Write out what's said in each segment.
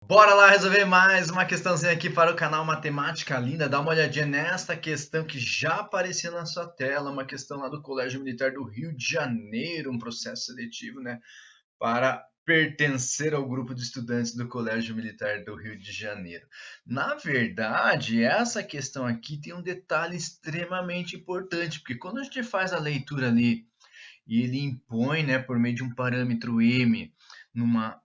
Bora lá resolver mais uma questãozinha aqui para o canal Matemática Linda. Dá uma olhadinha nesta questão que já apareceu na sua tela, uma questão lá do Colégio Militar do Rio de Janeiro, um processo seletivo, né, para pertencer ao grupo de estudantes do Colégio Militar do Rio de Janeiro. Na verdade, essa questão aqui tem um detalhe extremamente importante, porque quando a gente faz a leitura ali e ele impõe, né, por meio de um parâmetro m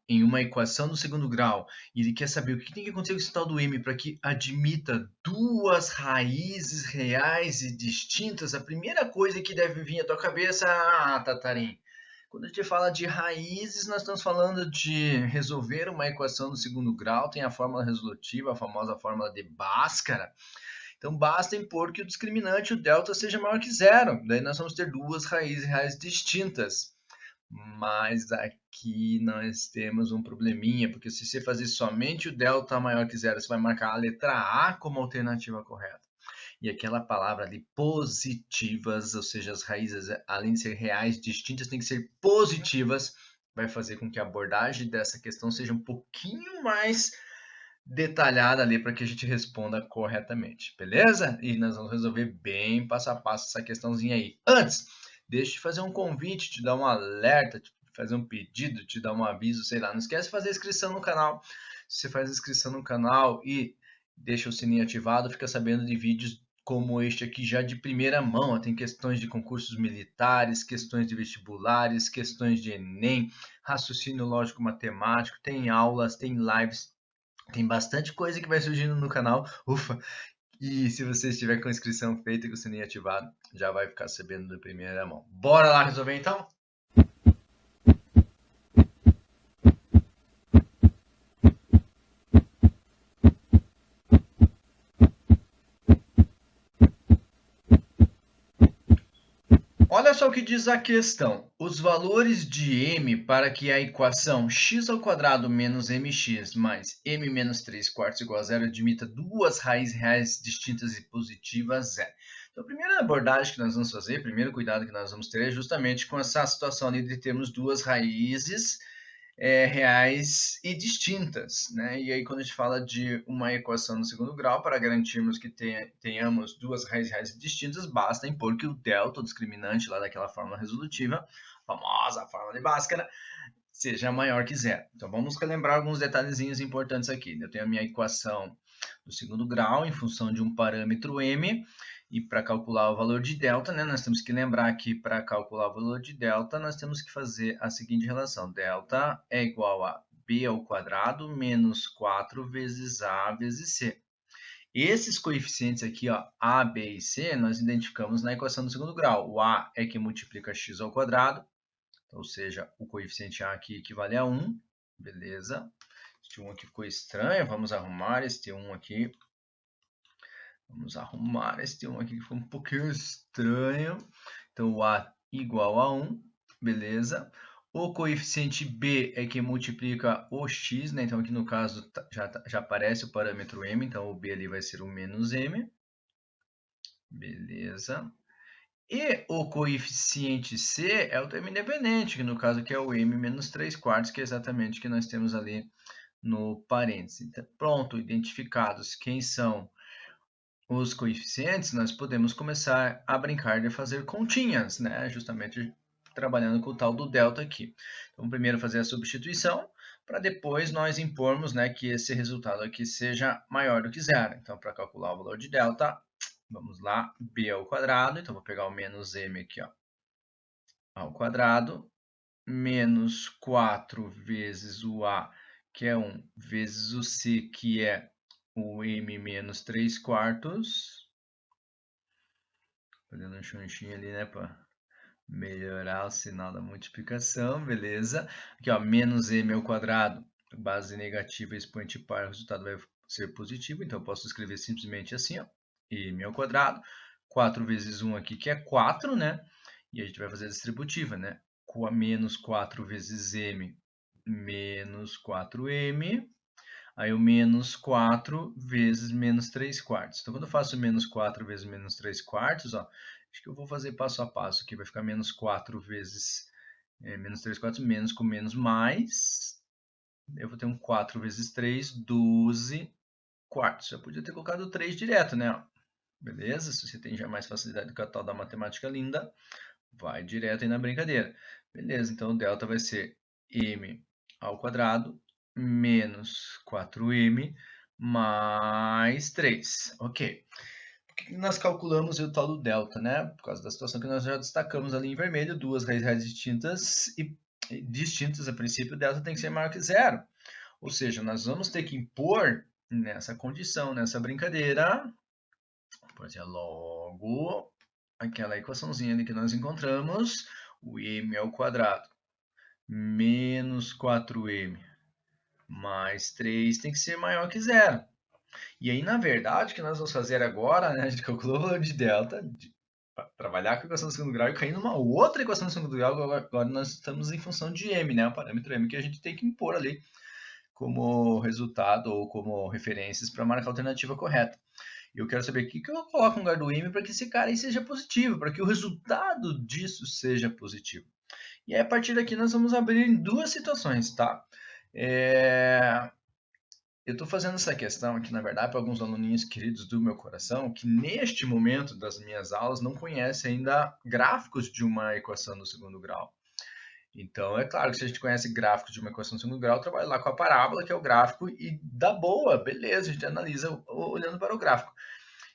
em uma equação do segundo grau, e ele quer saber o que tem que acontecer com esse tal do m para que admita duas raízes reais e distintas. A primeira coisa que deve vir à tua cabeça, Tatarim, quando a gente fala de raízes, nós estamos falando de resolver uma equação do segundo grau, tem a fórmula resolutiva, a famosa fórmula de Bhaskara. Então basta impor que o discriminante, o delta, seja maior que zero. Daí nós vamos ter duas raízes reais distintas. Mas aqui nós temos um probleminha, porque se você fazer somente o delta maior que zero, você vai marcar a letra A como alternativa correta. E aquela palavra ali, positivas, ou seja, as raízes, além de ser reais distintas, têm que ser positivas, vai fazer com que a abordagem dessa questão seja um pouquinho mais detalhada ali para que a gente responda corretamente, beleza? E nós vamos resolver bem passo a passo essa questãozinha aí. Antes, deixa eu te fazer um convite, te dar um alerta, te fazer um pedido, te dar um aviso, sei lá. Não esquece de fazer inscrição no canal. Se você faz inscrição no canal e deixa o sininho ativado, fica sabendo de vídeos como este aqui já de primeira mão. Tem questões de concursos militares, questões de vestibulares, questões de Enem, raciocínio lógico matemático, tem aulas, tem lives, tem bastante coisa que vai surgindo no canal. Ufa! E se você estiver com a inscrição feita e com o sininho ativado, já vai ficar sabendo de primeira mão. Bora lá resolver então? Olha só o que diz a questão. Os valores de m para que a equação x² menos mx mais m menos 3 quartos igual a zero admita duas raízes reais distintas e positivas é. Então, a primeira abordagem que nós vamos fazer, o primeiro cuidado que nós vamos ter é justamente com essa situação ali de termos duas raízes reais e distintas, né? E aí, quando a gente fala de uma equação no segundo grau, para garantirmos que tenhamos duas raízes reais distintas, basta impor que o delta, o discriminante lá daquela fórmula resolutiva, a famosa fórmula de Bhaskara, seja maior que zero. Então, vamos relembrar alguns detalhezinhos importantes aqui. Eu tenho a minha equação do segundo grau em função de um parâmetro m, e para calcular o valor de delta, né, nós temos que lembrar que para calcular o valor de delta, nós temos que fazer a seguinte relação. Delta é igual a b ao quadrado menos 4 vezes a vezes c. Esses coeficientes aqui, ó, a, b e c, nós identificamos na equação do segundo grau. O a é que multiplica x ao quadrado, ou seja, o coeficiente a aqui equivale a 1, beleza? Este 1 aqui ficou estranho, vamos arrumar este 1 aqui. Vamos arrumar este 1 aqui que ficou um pouquinho estranho. Então, o A igual a 1, beleza. O coeficiente B é que multiplica o x, né? Então, aqui no caso já aparece o parâmetro m, então o B ali vai ser o menos m, beleza. E o coeficiente C é o termo independente, que no caso aqui é o m menos 3 quartos, que é exatamente o que nós temos ali no parênteses. Então, pronto, identificados quem são os coeficientes, nós podemos começar a brincar de fazer continhas, né? Justamente trabalhando com o tal do delta aqui. Então, primeiro fazer a substituição, para depois nós impormos, né, que esse resultado aqui seja maior do que zero. Então, para calcular o valor de delta, vamos lá, b ao quadrado, então vou pegar o menos m aqui, ó, ao quadrado, menos 4 vezes o a, que é 1, vezes o c, que é o m menos 3 quartos, fazendo um xuxinho ali, né, para melhorar o sinal da multiplicação, beleza? Aqui, ó, menos m ao quadrado, base negativa, expoente par, o resultado vai ser positivo, então eu posso escrever simplesmente assim, ó, m ao quadrado, 4 vezes 1 aqui, que é 4, né? E a gente vai fazer a distributiva, né? Menos 4 vezes m, menos 4m, aí o menos 4 vezes menos 3 quartos. Então, quando eu faço menos 4 vezes menos 3 quartos, ó, acho que eu vou fazer passo a passo aqui. Vai ficar menos 4 vezes menos 3 quartos, menos com menos mais. Eu vou ter um 4 vezes 3, 12 quartos. Já podia ter colocado 3 direto, né? Beleza? Se você tem já mais facilidade com a tal da matemática linda, vai direto aí na brincadeira. Beleza, então o delta vai ser m ao quadrado menos 4m mais 3. Ok. Por que nós calculamos o tal do delta, né? Por causa da situação que nós já destacamos ali em vermelho, duas raízes distintas e distintas a princípio, o delta tem que ser maior que zero. Ou seja, nós vamos ter que impor nessa condição, nessa brincadeira, por exemplo, logo aquela equaçãozinha ali que nós encontramos, o m ao quadrado menos 4m mais 3 tem que ser maior que zero. E aí, na verdade, o que nós vamos fazer agora, né, a gente calculou o valor de delta, trabalhar com a equação do segundo grau e cair numa outra equação do segundo grau, agora nós estamos em função de m, né, o parâmetro m que a gente tem que impor ali como resultado ou como referências para marcar a alternativa correta. E eu quero saber o que eu coloco no lugar do m para que esse cara aí seja positivo, para que o resultado disso seja positivo. E aí, a partir daqui, nós vamos abrir em duas situações, tá? Eu estou fazendo essa questão aqui, na verdade, para alguns aluninhos queridos do meu coração, que neste momento das minhas aulas não conhecem ainda gráficos de uma equação do segundo grau. Então, é claro que se a gente conhece gráficos de uma equação do segundo grau, trabalha lá com a parábola, que é o gráfico, e dá boa, beleza, a gente analisa olhando para o gráfico.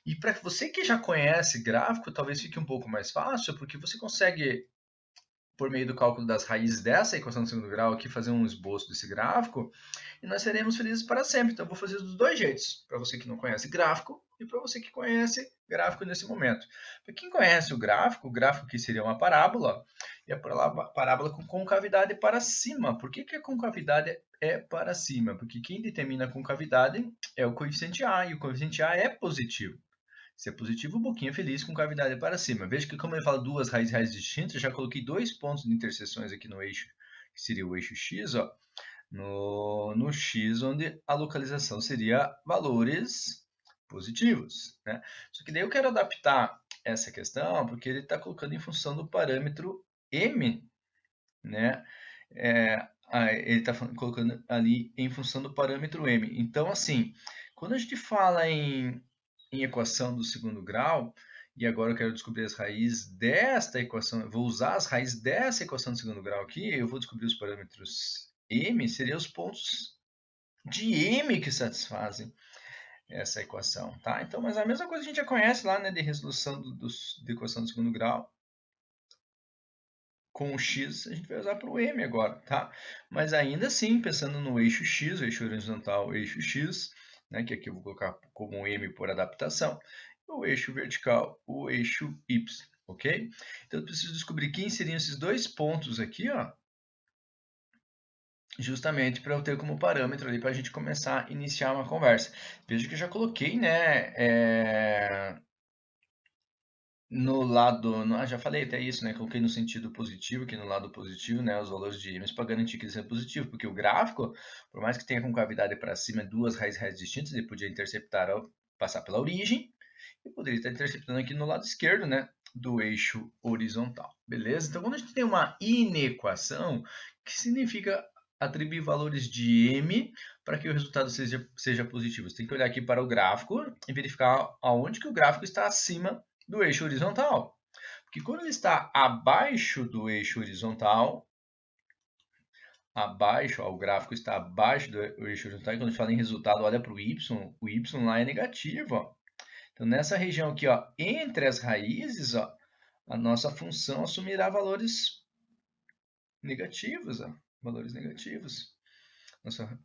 E para você que já conhece gráfico, talvez fique um pouco mais fácil, porque você consegue, por meio do cálculo das raízes dessa equação do segundo grau, aqui fazer um esboço desse gráfico, e nós seremos felizes para sempre. Então, eu vou fazer dos dois jeitos, para você que não conhece gráfico e para você que conhece gráfico nesse momento. Para quem conhece o gráfico que seria uma parábola, e a parábola com concavidade para cima. Por que a concavidade é para cima? Porque quem determina a concavidade é o coeficiente A, e o coeficiente A é positivo. Se é positivo, o boquinha feliz com cavidade para cima. Veja que como ele fala duas raízes distintas, eu já coloquei dois pontos de interseções aqui no eixo, que seria o eixo x, ó, no x, onde a localização seria valores positivos, né? Só que daí eu quero adaptar essa questão, porque ele está colocando em função do parâmetro m, né? Ele está colocando ali em função do parâmetro m. Então, assim, quando a gente fala em equação do segundo grau, e agora eu quero descobrir as raízes desta equação, eu vou usar as raízes dessa equação do segundo grau aqui, eu vou descobrir os parâmetros m, seriam os pontos de m que satisfazem essa equação, tá? Então, mas a mesma coisa a gente já conhece lá, né, de resolução da equação do segundo grau, com o x, a gente vai usar para o m agora, tá? Mas ainda assim, pensando no eixo x, o eixo horizontal, o eixo x, né, que aqui eu vou colocar como m por adaptação, o eixo vertical, o eixo y, ok? Então, eu preciso descobrir quem seriam esses dois pontos aqui, ó, justamente para eu ter como parâmetro ali para a gente começar a iniciar uma conversa. Veja que eu já coloquei, né, no lado, já falei até isso, né? Coloquei no sentido positivo, que no lado positivo, né, os valores de m para garantir que ele seja positivo, porque o gráfico, por mais que tenha concavidade para cima, duas raízes distintas, ele podia interceptar ao passar pela origem, e poderia estar interceptando aqui no lado esquerdo, né, do eixo horizontal, beleza? Então, quando a gente tem uma inequação, que significa atribuir valores de m para que o resultado seja positivo. Você tem que olhar aqui para o gráfico e verificar aonde que o gráfico está acima do eixo horizontal. Porque quando ele está abaixo do eixo horizontal, o gráfico está abaixo do eixo horizontal, e quando a gente fala em resultado, olha para o y lá é negativo. Ó. Então, nessa região aqui, ó, entre as raízes, ó, a nossa função assumirá valores negativos. Ó, valores negativos.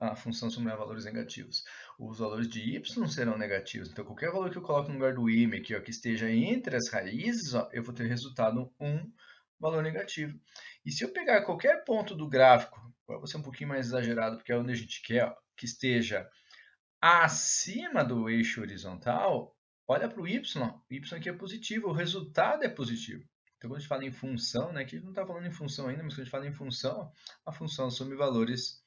A função assumirá valores negativos. Os valores de y serão negativos. Então, qualquer valor que eu coloque no lugar do m aqui, ó, que esteja entre as raízes, ó, eu vou ter resultado um valor negativo. E se eu pegar qualquer ponto do gráfico, agora vou ser um pouquinho mais exagerado, porque é onde a gente quer, ó, que esteja acima do eixo horizontal, olha para o y aqui é positivo, o resultado é positivo. Então, quando a gente fala em função, né, aqui não está falando em função ainda, mas quando a gente fala em função, a função assume valores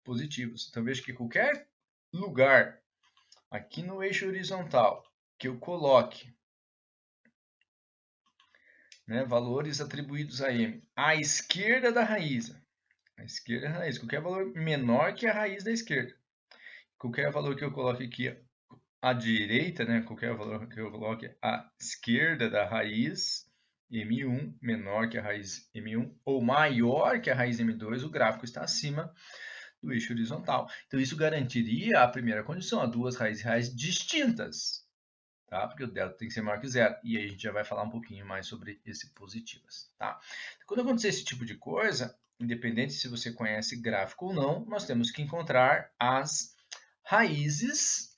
positivos. Então, veja que qualquer lugar aqui no eixo horizontal que eu coloque, né, valores atribuídos a m à esquerda da raiz, A esquerda é a raiz. Qualquer valor menor que a raiz da esquerda. Qualquer valor que eu coloque aqui à direita, né? Qualquer valor que eu coloque à esquerda da raiz M1 menor que a raiz M1 ou maior que a raiz M2, o gráfico está acima do eixo horizontal. Então, isso garantiria a primeira condição, a duas raízes reais distintas, tá? Porque o delta tem que ser maior que zero. E aí a gente já vai falar um pouquinho mais sobre esse positivas, tá? Quando acontecer esse tipo de coisa, independente se você conhece gráfico ou não, nós temos que encontrar as raízes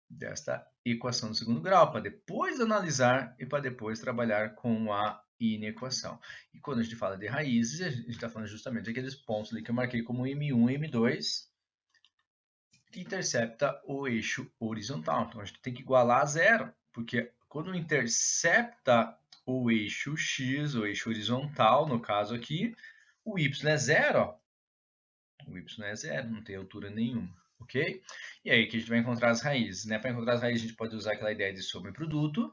desta equação do segundo grau, para depois analisar e para depois trabalhar com a inequação. E quando a gente fala de raízes, a gente está falando justamente daqueles pontos ali que eu marquei como M1 e M2, que intercepta o eixo horizontal. Então, a gente tem que igualar a zero, porque quando intercepta o eixo X, o eixo horizontal, no caso aqui, o Y é zero. Ó. O Y é zero, não tem altura nenhuma. Ok? E aí que a gente vai encontrar as raízes. Né? Para encontrar as raízes, a gente pode usar aquela ideia de sobreproduto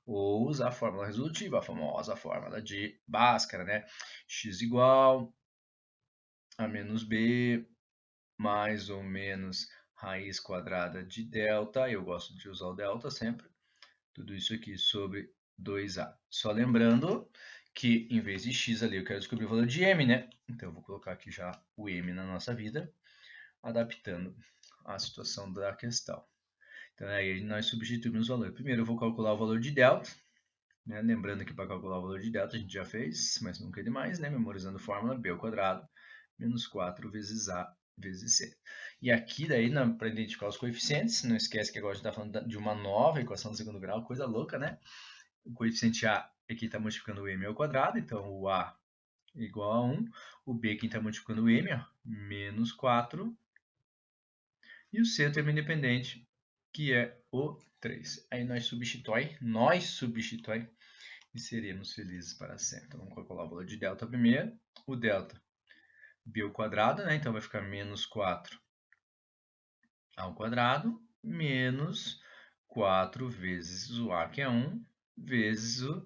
ou usar a fórmula resolutiva, a famosa fórmula de Bhaskara. Né? X igual a menos B mais ou menos raiz quadrada de delta. Eu gosto de usar o delta sempre. Tudo isso aqui sobre 2A. Só lembrando que em vez de x ali eu quero descobrir o valor de m, né? Então eu vou colocar aqui já o m na nossa vida, adaptando a situação da questão. Então aí nós substituímos o valor. Primeiro eu vou calcular o valor de delta, né? Lembrando que para calcular o valor de delta a gente já fez, mas nunca é demais, né? Memorizando a fórmula b ao quadrado menos 4 vezes a vezes c. E aqui daí para identificar os coeficientes, não esquece que agora a gente está falando de uma nova equação do segundo grau, coisa louca, né? O coeficiente a aqui está multiplicando o m ao quadrado, então o a é igual a 1, o b aqui está multiplicando o m, ó, menos 4, e o c é o termo independente, que é o 3. Aí nós substitui e seremos felizes para sempre. Então, vamos calcular o valor de delta primeiro. O delta, b ao quadrado, né? Então vai ficar menos 4 ao quadrado, menos 4 vezes o a, que é 1, vezes o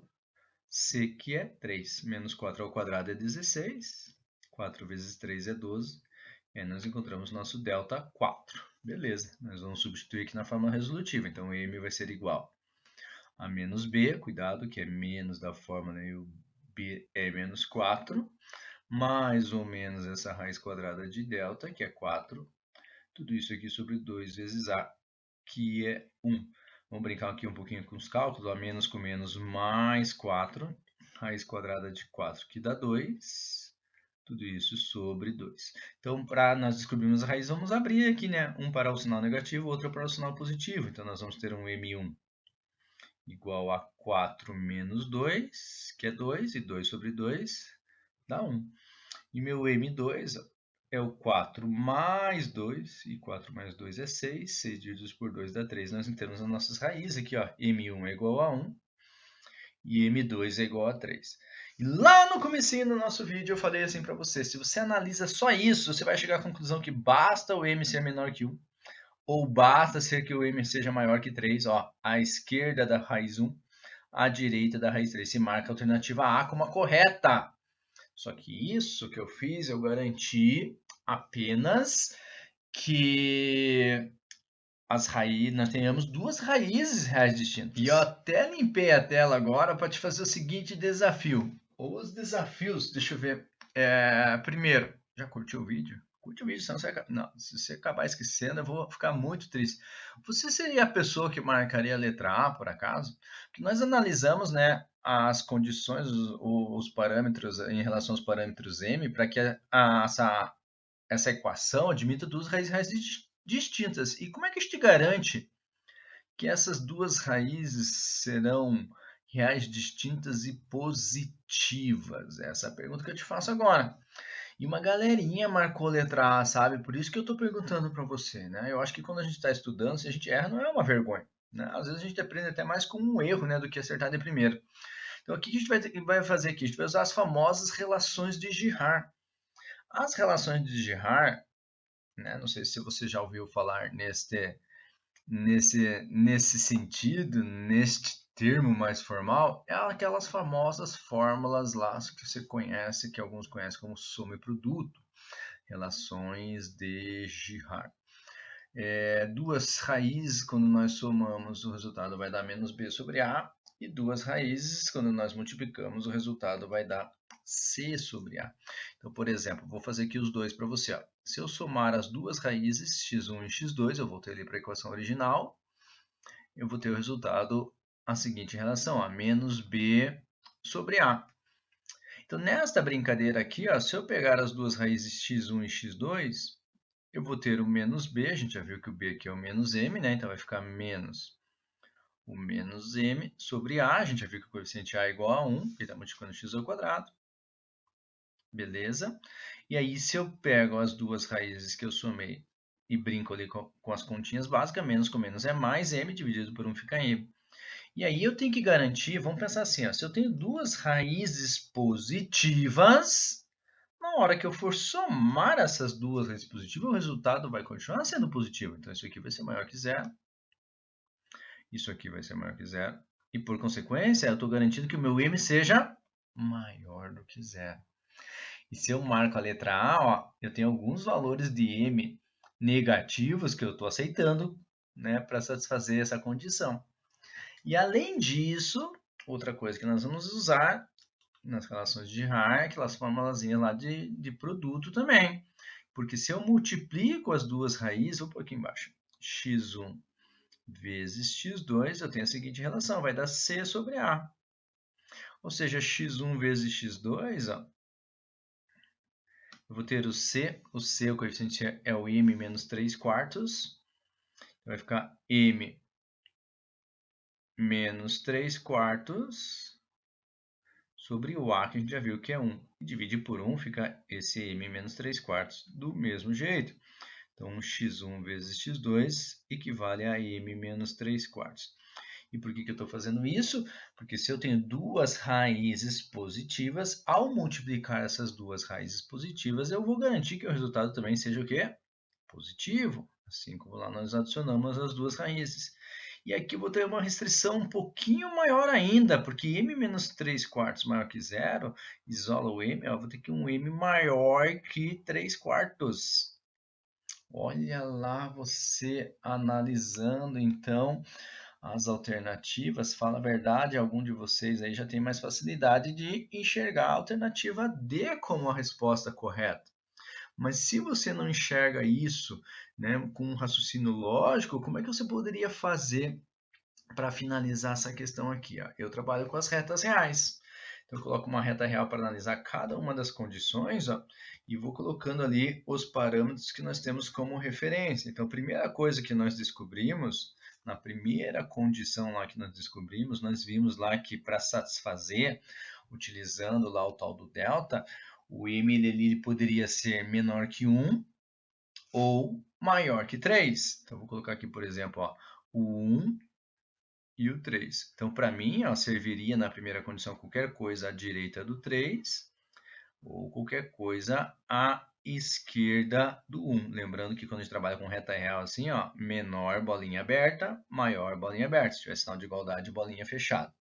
c, que é 3. Menos 4 ao quadrado é 16. 4 vezes 3 é 12. E aí nós encontramos nosso delta 4. Beleza, nós vamos substituir aqui na fórmula resolutiva. Então, m vai ser igual a menos b, cuidado que é menos da fórmula, e o b é menos 4, mais ou menos essa raiz quadrada de delta, que é 4. Tudo isso aqui sobre 2 vezes a, que é 1. Vamos brincar aqui um pouquinho com os cálculos. A menos com menos mais 4. Raiz quadrada de 4, que dá 2. Tudo isso sobre 2. Então, para nós descobrirmos a raiz, vamos abrir aqui, né? Um para o sinal negativo, outro para o sinal positivo. Então, nós vamos ter um M1 igual a 4 menos 2, que é 2, e 2 sobre 2 dá 1. E meu M2 é o 4 mais 2, e 4 mais 2 é 6, 6 dividido por 2 dá 3. Nós temos as nossas raízes aqui, ó, M1 é igual a 1 e M2 é igual a 3. E lá no comecinho do nosso vídeo eu falei assim para você, se você analisa só isso, você vai chegar à conclusão que basta o M ser menor que 1, ou basta ser que o M seja maior que 3, ó, à esquerda da raiz 1, à direita da raiz 3. Se marca a alternativa A como a correta. Só que isso que eu fiz, eu garanti apenas que nós tenhamos duas raízes reais distintas. E eu até limpei a tela agora para te fazer o seguinte desafio. Os desafios, deixa eu ver. Primeiro, já curtiu o vídeo? Curte o vídeo, senão você não, se você acabar esquecendo, eu vou ficar muito triste. Você seria a pessoa que marcaria a letra A, por acaso? Que nós analisamos, né, as condições, os parâmetros em relação aos parâmetros M, para que essa equação admita duas raízes reais distintas. E como é que a gente garante que essas duas raízes serão reais distintas e positivas? Essa é a pergunta que eu te faço agora. E uma galerinha marcou letra A, sabe? Por isso que eu estou perguntando para você, né? Eu acho que quando a gente está estudando, se a gente erra, não é uma vergonha, né? Às vezes a gente aprende até mais com um erro, né, do que acertar de primeiro. Então, o que a gente vai fazer aqui? A gente vai usar as famosas relações de Girard. As relações de Girard, né? Não sei se você já ouviu falar nesse sentido, neste termo mais formal, é aquelas famosas fórmulas lá que você conhece, que alguns conhecem como soma e produto. Relações de Girard. Duas raízes, quando nós somamos, o resultado vai dar menos b sobre a. E duas raízes, quando nós multiplicamos, o resultado vai dar c sobre a. Então, por exemplo, vou fazer aqui os dois para você. Ó. Se eu somar as duas raízes, x1 e x2, eu voltei ali para a equação original, eu vou ter o resultado, a seguinte relação, ó, menos b sobre a. Então, nesta brincadeira aqui, ó, se eu pegar as duas raízes x1 e x2, eu vou ter o menos b, a gente já viu que o b aqui é o menos m, né? Então vai ficar menos o menos m sobre a, a gente já viu que o coeficiente a é igual a 1, porque está multiplicando x ao quadrado. Beleza? E aí, se eu pego as duas raízes que eu somei e brinco ali com as continhas básicas, menos com menos é mais, m dividido por 1 fica m. E aí eu tenho que garantir, vamos pensar assim, ó, se eu tenho duas raízes positivas, na hora que eu for somar essas duas raízes positivas, o resultado vai continuar sendo positivo. Então, isso aqui vai ser maior que zero. Isso aqui vai ser maior que zero. E, por consequência, eu estou garantindo que o meu m seja maior do que zero. E se eu marco a letra A, ó, eu tenho alguns valores de m negativos que eu estou aceitando, né, para satisfazer essa condição. E, além disso, outra coisa que nós vamos usar nas relações de Girard, aquelas formulazinhas lá de produto também. Porque se eu multiplico as duas raízes, vou pôr aqui embaixo, x1 vezes x2, eu tenho a seguinte relação, vai dar c sobre a. Ou seja, x1 vezes x2, ó, eu vou ter o coeficiente é o m menos 3 quartos, vai ficar m menos 3 quartos sobre o a, que a gente já viu que é 1. E dividir por 1 fica esse m menos 3 quartos do mesmo jeito. Então, x1 vezes x2 equivale a m menos 3 quartos. E por que eu estou fazendo isso? Porque se eu tenho duas raízes positivas, ao multiplicar essas duas raízes positivas, eu vou garantir que o resultado também seja o quê? Positivo. Assim como lá nós adicionamos as duas raízes. E aqui eu vou ter uma restrição um pouquinho maior ainda, porque m menos 3 quartos maior que zero, isola o m, eu vou ter que um m maior que 3 quartos. Olha lá você analisando, então, as alternativas. Fala a verdade, algum de vocês aí já tem mais facilidade de enxergar a alternativa D como a resposta correta. Mas se você não enxerga isso, né, com um raciocínio lógico, como é que você poderia fazer para finalizar essa questão aqui? Ó? Eu trabalho com as retas reais. Então, eu coloco uma reta real para analisar cada uma das condições, ó, e vou colocando ali os parâmetros que nós temos como referência. Então, a primeira coisa que nós descobrimos, na primeira condição lá que nós descobrimos, nós vimos lá que para satisfazer, utilizando lá o tal do delta, o m ele poderia ser menor que 1 ou maior que 3. Então, vou colocar aqui, por exemplo, ó, o 1 e o 3. Então, para mim, ó, serviria na primeira condição qualquer coisa à direita do 3 ou qualquer coisa à esquerda do 1. Lembrando que quando a gente trabalha com reta real assim, ó, menor bolinha aberta, maior bolinha aberta. Se tiver sinal de igualdade, bolinha fechada.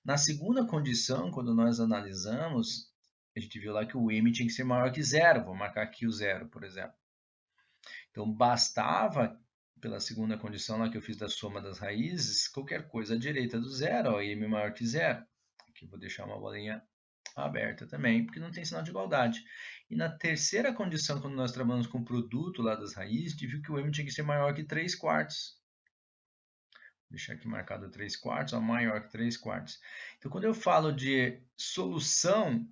Na segunda condição, quando nós analisamos, a gente viu lá que o m tinha que ser maior que zero. Vou marcar aqui o zero, por exemplo. Então, bastava, pela segunda condição lá que eu fiz da soma das raízes, qualquer coisa à direita do zero, ó, m maior que zero. Aqui eu vou deixar uma bolinha aberta também, porque não tem sinal de igualdade. E na terceira condição, quando nós trabalhamos com o produto lá das raízes, a gente viu que o m tinha que ser maior que 3 quartos. Vou deixar aqui marcado 3 quartos, ó, maior que 3 quartos. Então, quando eu falo de solução,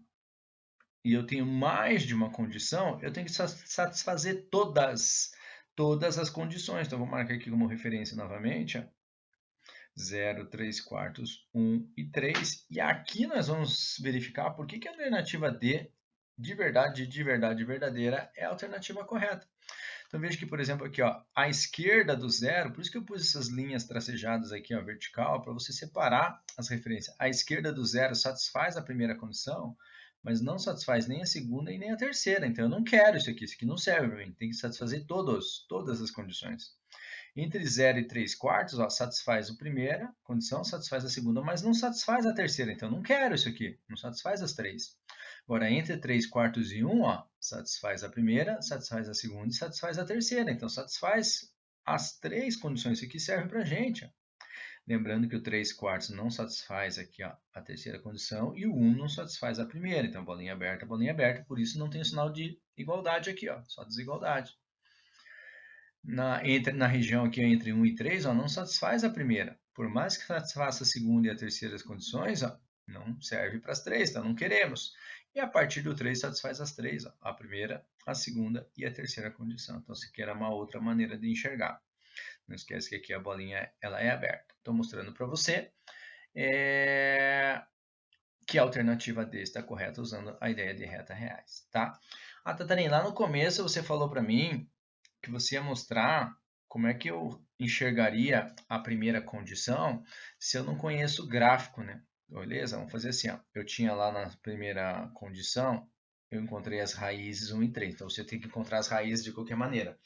e eu tenho mais de uma condição, eu tenho que satisfazer todas as condições. Então, vou marcar aqui como referência novamente, ó, 0, 3 quartos, 1 e 3. E aqui nós vamos verificar por que a alternativa D, de verdade, verdadeira, é a alternativa correta. Então, veja que, por exemplo, aqui, ó, à esquerda do zero, por isso que eu pus essas linhas tracejadas aqui, ó, vertical, para você separar as referências. À esquerda do zero satisfaz a primeira condição, mas não satisfaz nem a segunda e nem a terceira. Então, eu não quero isso aqui não serve para mim. Tem que satisfazer todas as condições. Entre 0 e 3 quartos, ó, satisfaz a primeira condição, satisfaz a segunda, mas não satisfaz a terceira. Então, eu não quero isso aqui, não satisfaz as três. Agora, entre 3 quartos e 1, ó, satisfaz a primeira, satisfaz a segunda e satisfaz a terceira. Então, satisfaz as três condições. Isso aqui serve para a gente. Ó. Lembrando que o 3 quartos não satisfaz aqui ó, a terceira condição e o 1 não satisfaz a primeira. Então, bolinha aberta, por isso não tem o sinal de igualdade aqui, ó, só desigualdade. Na região aqui entre 1 e 3, ó, não satisfaz a primeira. Por mais que satisfaça a segunda e a terceira condições, ó, não serve para as três, então não queremos. E a partir do 3 satisfaz as três, ó, a primeira, a segunda e a terceira condição. Então, se quer uma outra maneira de enxergar. Não esquece que aqui a bolinha ela é aberta. Estou mostrando para você que a alternativa D está correta usando a ideia de reta reais. Tá? Tatarina, lá no começo você falou para mim que você ia mostrar como é que eu enxergaria a primeira condição se eu não conheço o gráfico, né? Beleza? Vamos fazer assim, ó. Eu tinha lá na primeira condição, eu encontrei as raízes 1 e 3. Então, você tem que encontrar as raízes de qualquer maneira.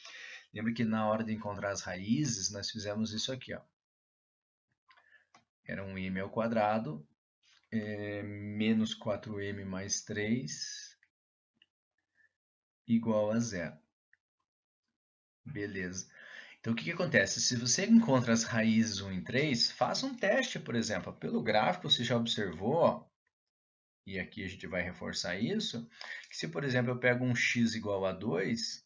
Lembra que na hora de encontrar as raízes, nós fizemos isso aqui, ó. Era um m ao quadrado, menos 4m mais 3, igual a zero. Beleza. Então, o que acontece? Se você encontra as raízes 1 e 3, faça um teste, por exemplo. Pelo gráfico, você já observou, ó, e aqui a gente vai reforçar isso, que se, por exemplo, eu pego um x igual a 2,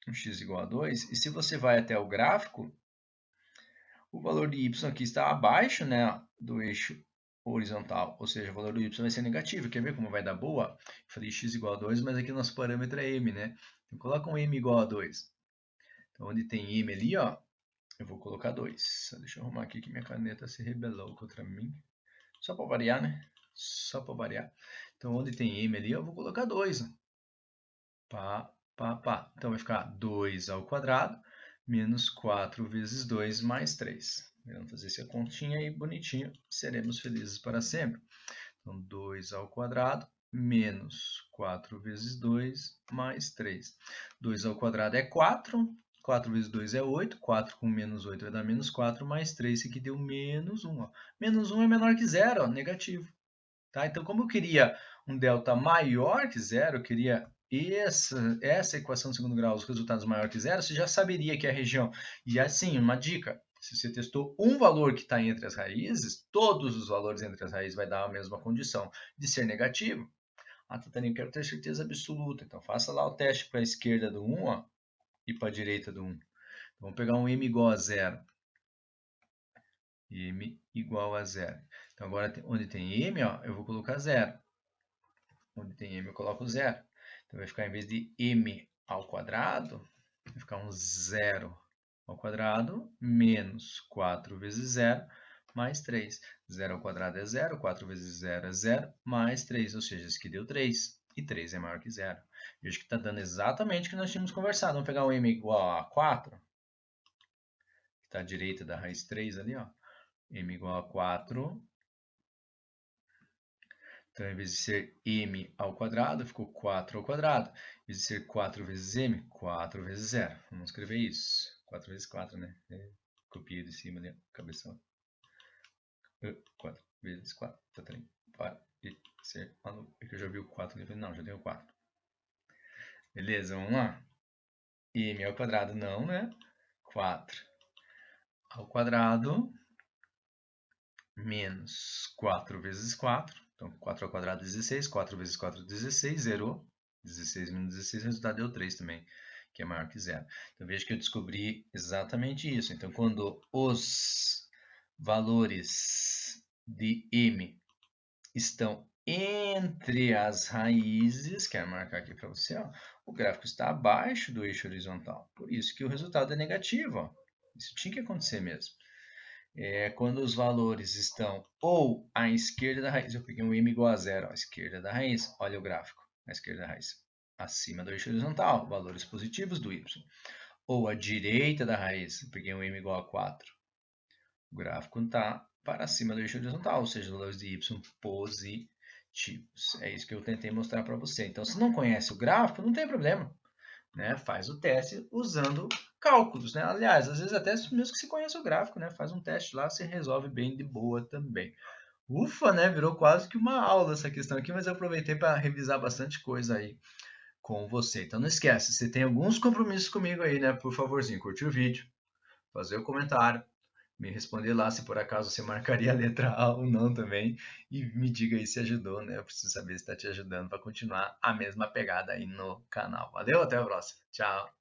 e se você vai até o gráfico, o valor de y aqui está abaixo, né, do eixo horizontal, ou seja, o valor do y vai ser negativo. Quer ver como vai dar boa? Eu falei x igual a 2, mas aqui nosso parâmetro é m, né? Então, coloca um m igual a 2. Então, onde tem m ali, ó, eu vou colocar 2. Deixa eu arrumar aqui que minha caneta se rebelou contra mim. Só para variar, né? Só para variar. Então, onde tem m ali, eu vou colocar 2. Pá, pá, pá. Então, vai ficar 2 ao quadrado menos 4 vezes 2 mais 3. Vamos fazer essa continha aí bonitinho. Seremos felizes para sempre. Então, 2 ao quadrado menos 4 vezes 2 mais 3. 2 ao quadrado é 4. 4 vezes 2 é 8. 4 com menos 8 vai dar menos 4 mais 3. Isso aqui deu menos 1. Ó. Menos 1 é menor que zero, ó, negativo. Tá? Então, como eu queria um delta maior que zero, eu queria essa equação de segundo grau, os resultados maior que zero, você já saberia que a região... E assim, uma dica, se você testou um valor que está entre as raízes, todos os valores entre as raízes vai dar a mesma condição de ser negativo. Tatarina, eu quero ter certeza absoluta. Então, faça lá o teste para a esquerda do 1 ó, e para a direita do 1. Então, vamos pegar um m igual a zero. M igual a zero. Então, agora, onde tem m, ó, eu vou colocar zero. Onde tem m, eu coloco zero. Então, vai ficar, em vez de m ao quadrado, vai ficar um zero ao quadrado menos 4 vezes zero mais 3. 0 ao quadrado é zero, 4 vezes zero é zero, mais 3, ou seja, isso aqui deu 3. E 3 é maior que zero. Veja que está dando exatamente o que nós tínhamos conversado. Vamos pegar o m igual a 4, que está à direita da raiz 3 ali, ó. M igual a 4. Então, em vez de ser m ao quadrado, ficou 4 ao quadrado. Em vez de ser 4 vezes m, 4 vezes 0. Vamos escrever isso. 4 vezes 4, né? Copiei de cima ali, cabeção. 4 vezes 4. Para de ser maluco. É que eu já vi o 4 ali. Não, já tenho 4. Beleza, vamos lá. M ao quadrado não, né? 4 ao quadrado menos 4 vezes 4. Então, 4 ao quadrado, 16. 4 vezes 4, 16. Zerou. 16 menos 16, o resultado deu 3 também, que é maior que zero. Então, veja que eu descobri exatamente isso. Então, quando os valores de m estão entre as raízes, quero marcar aqui para você, ó, o gráfico está abaixo do eixo horizontal. Por isso que o resultado é negativo. Ó. Isso tinha que acontecer mesmo. Quando os valores estão ou à esquerda da raiz, eu peguei um m igual a zero, à esquerda da raiz, olha o gráfico, à esquerda da raiz, acima do eixo horizontal, valores positivos do y, ou à direita da raiz, eu peguei um m igual a 4, o gráfico está para cima do eixo horizontal, ou seja, valores de y positivos, é isso que eu tentei mostrar para você. Então, se não conhece o gráfico, não tem problema. Né, faz o teste usando cálculos, né? Aliás, às vezes até mesmo que se conheça o gráfico, né? Faz um teste lá, você resolve bem de boa também. Ufa, né? Virou quase que uma aula essa questão aqui, mas eu aproveitei para revisar bastante coisa aí com você. Então não esquece, você tem alguns compromissos comigo aí, né? Por favorzinho, curtir o vídeo, fazer o comentário, me responder lá se por acaso você marcaria a letra A ou não também, e me diga aí se ajudou, né? Eu preciso saber se está te ajudando para continuar a mesma pegada aí no canal. Valeu, até a próxima. Tchau.